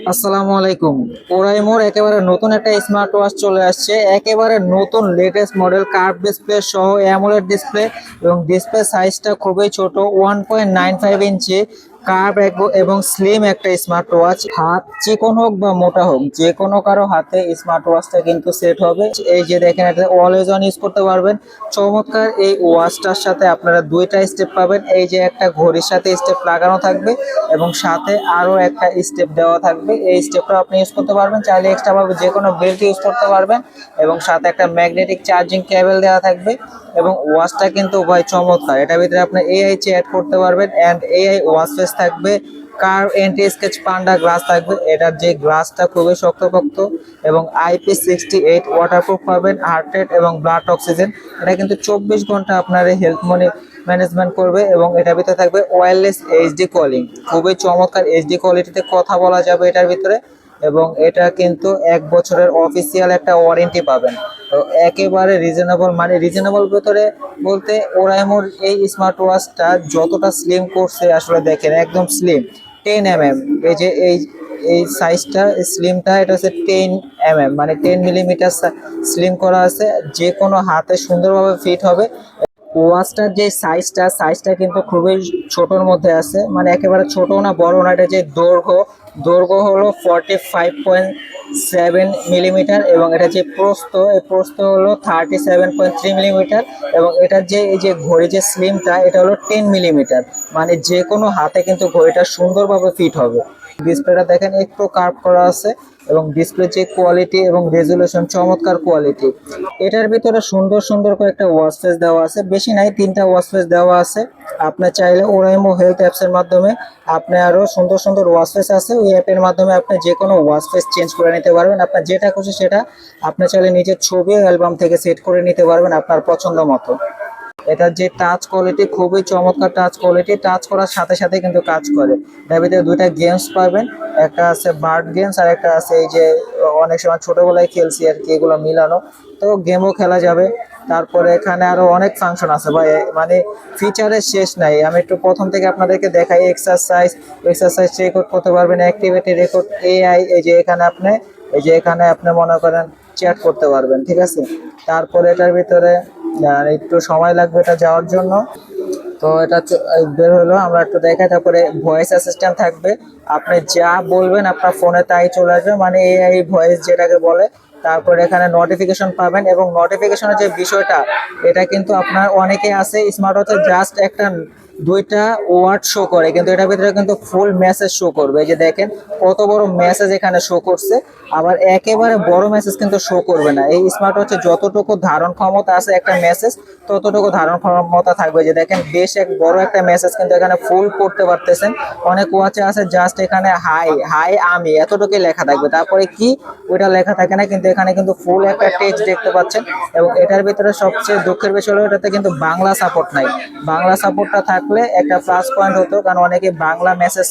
আসসালামু আলাইকুম। ওরাইমোর একেবারে নতুন একটা স্মার্ট ওয়াচ চলে আসছে, একেবারে নতুন লেটেস্ট মডেল, কার্ভ ডিসপ্লে সহ অ্যামোলেড ডিসপ্লে এবং ডিসপ্লে সাইজটা খুবই ছোট, 1.95 ইঞ্চি। কার্ভ এবং স্লিম একটা স্মার্ট ওয়াচ। হাত চিকন হোক বা মোটা হোক, যে কোনো কারো হাতে স্মার্ট ওয়াচটা কিন্তু সেট হবে। এই যে দেখেন, এটা অলওয়েজ অন ইউজ করতে পারবেন। চমৎকার এই ওয়াচটার সাথে আপনারা দুইটা স্টেপ পাবেন। এই যে একটা ঘড়ির সাথে স্টেপ লাগানো থাকবে এবং সাথে আরো একটা স্টেপ দেওয়া থাকবে। এই স্টেপটা আপনি ইউজ করতে পারবেন, চাইলে এক্সট্রা ভাবে যে কোনো বেল্ট ইউজ করতে পারবেন। এবং সাথে একটা ম্যাগনেটিক চার্জিং কেবল দেওয়া থাকবে। এবং ওয়াচটা কিন্তু ভাই চমৎকার, এটার ভিতরে আপনি এআই চ্যাট করতে পারবেন এন্ড এআই ওয়াচ ফেস থাকবে। কার এন্টি স্কেচ পান্ডা গ্লাস থাকবে, এটার যে গ্লাসটা খুবই শক্তপোক্ত এবং IP68 ওয়াটারপ্রুফ পাবেন। হার্ট রেট এবং ব্লাড অক্সিজেন, এটা কিন্তু 24 ঘন্টা আপনার হেলথ ম্যানেজমেন্ট করবে। এবং এটার ভিতরে থাকবে ওয়্যারলেস এইচডি কলিং, খুবই চমৎকার এইচডি কোয়ালিটিতে কথা বলা যাবে এটার ভিতরে। এবং এটা কিন্তু 1 বছরের অফিসিয়াল একটা ওয়ারেন্টি পাবেন। তো একেবারে রিজনেবল, মানে রিজনেবল ভিতরে বলতে ওরাইমোর এই স্মার্ট ওয়াচটা যতটা স্লিম করছে আসলে দেখেন, একদম স্লিম। 10 mm, এই যে এই সাইজটা স্লিমটা, এটা হচ্ছে 10 mm, মানে 10 মিলিমিটার স্লিম করা আছে। যে কোনো হাতে সুন্দরভাবে ফিট হবে। ওয়াচটার যে সাইজটা কিন্তু খুবই ছোটর মধ্যে আছে, মানে একেবারে ছোট না বড় না। এটা যে দৈর্ঘ্য হলো 45.7 মিলিমিটার এবং এটা যে প্রস্থ, এই প্রস্থ হলো 37.3 মিলিমিটার। এবং এটার যে এই যে ঘড়ি যে স্লিমটা, এটা হলো 10 মিলিমিটার, মানে যে কোনো হাতে কিন্তু ঘড়িটা সুন্দরভাবে ফিট হবে। ডিসপ্লেটা দেখেন একটু কার্ভ করা আছে এবং ডিসপ্লে যে কোয়ালিটি এবং রেজুলেশন চমৎকার কোয়ালিটি। এটার ভিতরে সুন্দর সুন্দর কয়েকটা ওয়াচ ফেস দেওয়া আছে, বেশি নাই, 3টা ওয়াচ ফেস দেওয়া আছে। আপনি চাইলে ওরাইমো হেলথ অ্যাপসের মাধ্যমে আপনি আরো সুন্দর সুন্দর ওয়াচ ফেস আছে, ওই অ্যাপের মাধ্যমে আপনি যে কোনো ওয়াচ ফেস চেঞ্জ করে নিতে পারবেন। আপনার যেটা খুশি সেটা আপনি চাইলে নিজের ছবি অ্যালবাম থেকে সেট করে নিতে পারবেন আপনার পছন্দ মতো। এটার যে টাচ কোয়ালিটি খুবই চমৎকার, টাচ কোয়ালিটি, টাচ করার সাথে সাথে কিন্তু কাজ করে। এটার ভিতরে দুইটা গেমস পাবেন, একটা আছে বার্ড গেমস আর একটা আছে এই যে অনেক সময় ছোটবেলায় খেলছি আর কি, এগুলো মিলানো, তো গেমও খেলা যাবে। তারপরে এখানে আরো অনেক ফাংশন আছে ভাই, মানে ফিচারের শেষ নাই। আমি একটু প্রথম থেকে আপনাদেরকে দেখাই। এক্সারসাইজ রেকর্ড করতে পারবেন, অ্যাক্টিভিটি রেকর্ড, এআই, এই যে এখানে আপনি মনে করেন চ্যাট করতে পারবেন, ঠিক আছে। তারপরে এটার ভিতরে আর একটু সময় লাগবে এটা যাওয়ার জন্য। তো এটা বের হলো, আমরা একটু দেখাই। তারপরে ভয়েস অ্যাসিস্ট্যান্ট থাকবে, আপনি যা বলবেন আপনার ফোনে তাই চলে আসবে, মানে এআই ভয়েস যেটাকে বলে। তারপরে এখানে নোটিফিকেশন পাবেন এবং নোটিফিকেশনের যে বিষয়টা, এটা কিন্তু আপনার অনেকে আছে স্মার্ট ওয়াচে জাস্ট একটা দুইটা ওয়ার্ড শো করে, কিন্তু এটার ভিতরে কিন্তু ফুল মেসেজ শো করবে। এই যে দেখেন কত বড় মেসেজ এখানে শো করছে। আবার একেবারে বড় মেসেজ কিন্তু শো করবে না। এই স্মার্ট ওয়াচে যতটুকু ধারণ ক্ষমতা আছে একটা মেসেজ, ততটুকু ধারণ ক্ষমতা থাকবে। যে দেখেন বেশ এক বড় একটা মেসেজ কিন্তু এখানে ফুল করতে পারতেছেন। অনেক ওয়াচে আছে জাস্ট এখানে হাই হাই আমি এতটুকুই লেখা থাকবে, তারপরে কি ওইটা লেখা থাকে না, কিন্তু এখানে কিন্তু ফুল একটা টেক্সট দেখতে পাচ্ছেন। এবং এটার ভিতরে সবচেয়ে দুঃখের বিষয় হলো এটাতে কিন্তু বাংলা সাপোর্ট নাই। বাংলা সাপোর্টটা থাকলে একটা প্লাস পয়েন্ট হতো, কারণ অনেকে বাংলা মেসেজ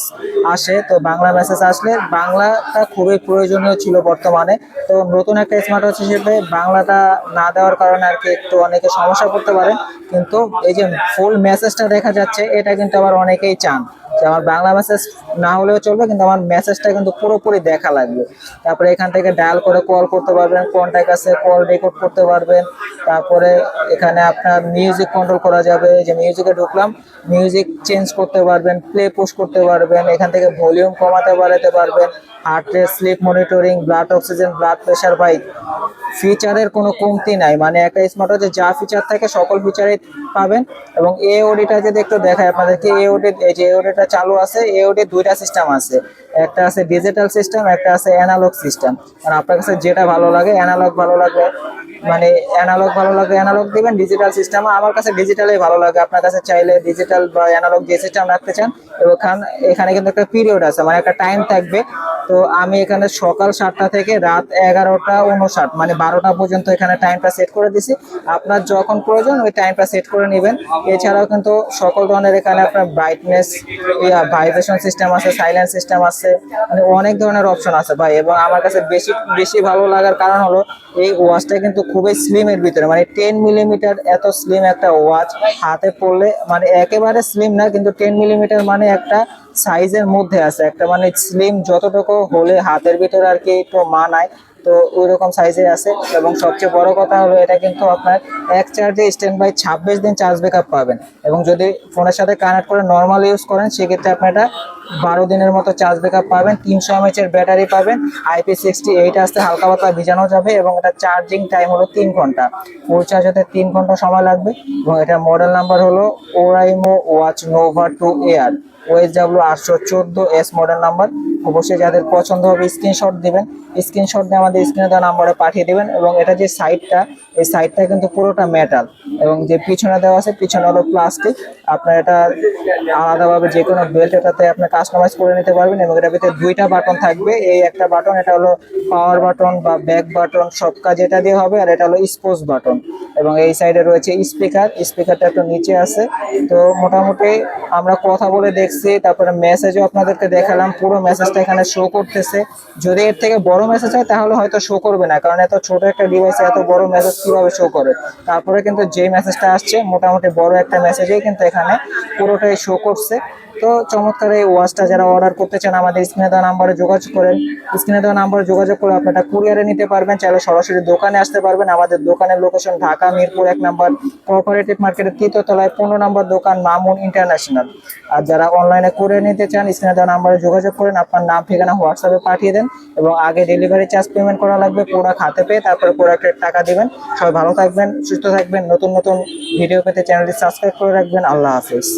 আসে, তো বাংলা মেসেজ আসলে বাংলাটা খুবই প্রয়োজনীয় ছিল বর্তমানে। তো নতুন একটা স্মার্ট ওয়াচ হিসেবে বাংলাটা না দেওয়ার কারণে আর কি একটু অনেকে সমস্যা করতে পারে। কিন্তু এই যে ফুল মেসেজটা দেখা যাচ্ছে, এটা কিন্তু আবার অনেকেই চান যে আমার বাংলা মেসেজ না হলেও চলবে, কিন্তু আমার মেসেজটা কিন্তু পুরোপুরি দেখা লাগবে। তারপরে এখান থেকে ডায়াল করে কল করতে পারবেন, কন্ট্যাক্ট আছে কল রেকর্ড করতে পারবেন। তারপরে এখানে আপনার মিউজিক কন্ট্রোল করা যাবে, যে মিউজিকে ঢুকলাম মিউজিক চেঞ্জ করতে পারবেন, প্লে পুশ করতে পারবেন, এখান থেকে ভলিউম কমাতে বাড়াতে পারবেন। Heart rate, slip monitoring, blood oxygen, blood pressure, ভাই ফিচারের কোনো কমতি নাই। মানে একটা স্মার্ট ওয়াচে যা ফিচার থাকে সকল ফিচারই পাবেন। এবং এওডিটা যদি একটু দেখায় আপনাদেরকে, এওডি, এই যে এওডিটা চালু আছে, এওডি দুইটা সিস্টেম আছে, একটা আছে ডিজিটাল সিস্টেম, একটা আছে অ্যানালগ সিস্টেম। কারণ আপনার কাছে যেটা ভালো লাগে, অ্যানালগ ভালো লাগে মানে অ্যানালগ ভালো লাগে অ্যানালগ দিবেন, ডিজিটাল সিস্টেম আমার কাছে ডিজিটালই ভালো লাগে। আপনার কাছে চাইলে ডিজিটাল বা অ্যানালগ যে সিস্টেম রাখতে চান। এবং এখানে কিন্তু একটা পিরিয়ড আছে, মানে একটা টাইম থাকবে। তো আমি এখানে সকাল 7টা থেকে রাত 11টা 59, মানে 12টা পর্যন্ত এখানে টাইমটা সেট করে দিছি। আপনার যখন প্রয়োজন ওই টাইমটা সেট করে নেবেন। এছাড়াও কিন্তু সকল ধরনের এখানে আপনার ব্রাইটনেস, ভাইব্রেশন সিস্টেম আছে, সাইলেন্স সিস্টেম আছে, মানে অনেক ধরনের অপশন আছে ভাই। এবং আমার কাছে বেশি বেশি ভালো লাগার কারণ হলো এই ওয়াচটা কিন্তু খুবই স্লিমের ভিতরে, মানে 10 মিলিমিটার, এত স্লিম একটা ওয়াচ হাতে পড়লে, মানে একেবারে স্লিম না কিন্তু 10 মিলিমিটার, মানে একটা সাইজের মধ্যে আছে, একটা মানে স্লিম যতটুকু হলে হাতের ভিতরে আর কি একটু মানায়, তো ওই রকম সাইজে আছে। এবং সবচেয়ে বড় কথা হলো এটা কিন্তু আপনার এক চার্জে স্ট্যান্ড বাই 26 দিন চার্জ ব্যাকআপ পাবেন। এবং যদি ফোনের সাথে কানেক্ট করে নর্মাল ইউজ করেন সেক্ষেত্রে আপনি এটা 12 দিনের মতো চার্জ ব্যাকআপ পাবেন। 300 mAh এর ব্যাটারি পাবেন, IP68 আসতে হালকা পাতলা ভিজানো যাবে এবং এটা চার্জিং টাইম হলো 3 ঘন্টা। ফুল চার্জ হতে 3 ঘন্টা সময় লাগবে। এবং এটা মডেল নাম্বার হলো Oraimo watch Nova 2 air, OSW 814S model number. অবশ্যই যাদের পছন্দ হবে স্ক্রিনশট দিবেন, স্ক্রিনশট দিয়ে আমাদের স্ক্রিনে দেওয়া নাম্বারে পাঠিয়ে দিবেন। এবং এটা যে সাইডটা, এই সাইডটা কিন্তু পুরোটা মেটাল, এবং যে পিছনে দেওয়া আছে পিছনে হলো প্লাস্টিক। আপনার এটা আলাদাভাবে যে কোনো বেল্ট এটাতে আপনি কাস্টমাইজ করে নিতে পারবেন। এবং এটার ভিতরে 2টা বাটন থাকবে, এই একটা বাটন এটা হলো পাওয়ার বাটন বা ব্যাক বাটন, সব কাজ এটা দিয়ে হবে। আর এটা হলো স্পোর্টস বাটন। এবং এই সাইডে রয়েছে স্পিকার, স্পিকারটা একটু নিচে আছে। তো মোটামুটি আমরা কথা বলে দেখছি, তারপরে মেসেজও আপনাদেরকে দেখালাম, পুরো মেসেজটা এখানে শো করতেছে। যদি এর থেকে বড় মেসেজ হয় তাহলে হয়তো শো করবে না, কারণ এত ছোট একটা ডিভাইসে এত বড় মেসেজ কিভাবে শো করে। তারপরে কিন্তু যে মেসেজটা আসছে মোটামুটি বড় একটা মেসেজেই কিন্তু এখানে পুরোটাই শো করছে। তো চমৎকার এই ওয়াচটা যারা অর্ডার করতে চান আমাদের স্ক্রিনে দেওয়া নাম্বারে যোগাযোগ করেন। স্ক্রিনে দেওয়া নাম্বারে যোগাযোগ করে আপনারা কুরিয়ারে নিতে পারবেন, চাইলে সরাসরি দোকানে আসতে পারবেন। আমাদের দোকানের লোকেশন ঢাকা মিরপুর 1 নম্বর কোঅপারেটিভ মার্কেটের 3য় তলায় 15 নম্বর দোকান, মামুন ইন্টারন্যাশনাল। আর যারা অনলাইনে করে নিতে চান স্ক্রিনে দেওয়া নাম্বারে যোগাযোগ করেন, আপনার নাম ঠিকানা হোয়াটসঅ্যাপে পাঠিয়ে দেন এবং আগে ডেলিভারি চার্জ পেমেন্ট করা লাগবে, প্রোডাক্ট হাতে পেয়ে তারপরে প্রোডাক্টের টাকা দিবেন। সবাই ভালো থাকবেন, সুস্থ থাকবেন। নতুন নতুন ভিডিও পেতে চ্যানেলটি সাবস্ক্রাইব করে রাখবেন। আল্লাহ হাফিজ।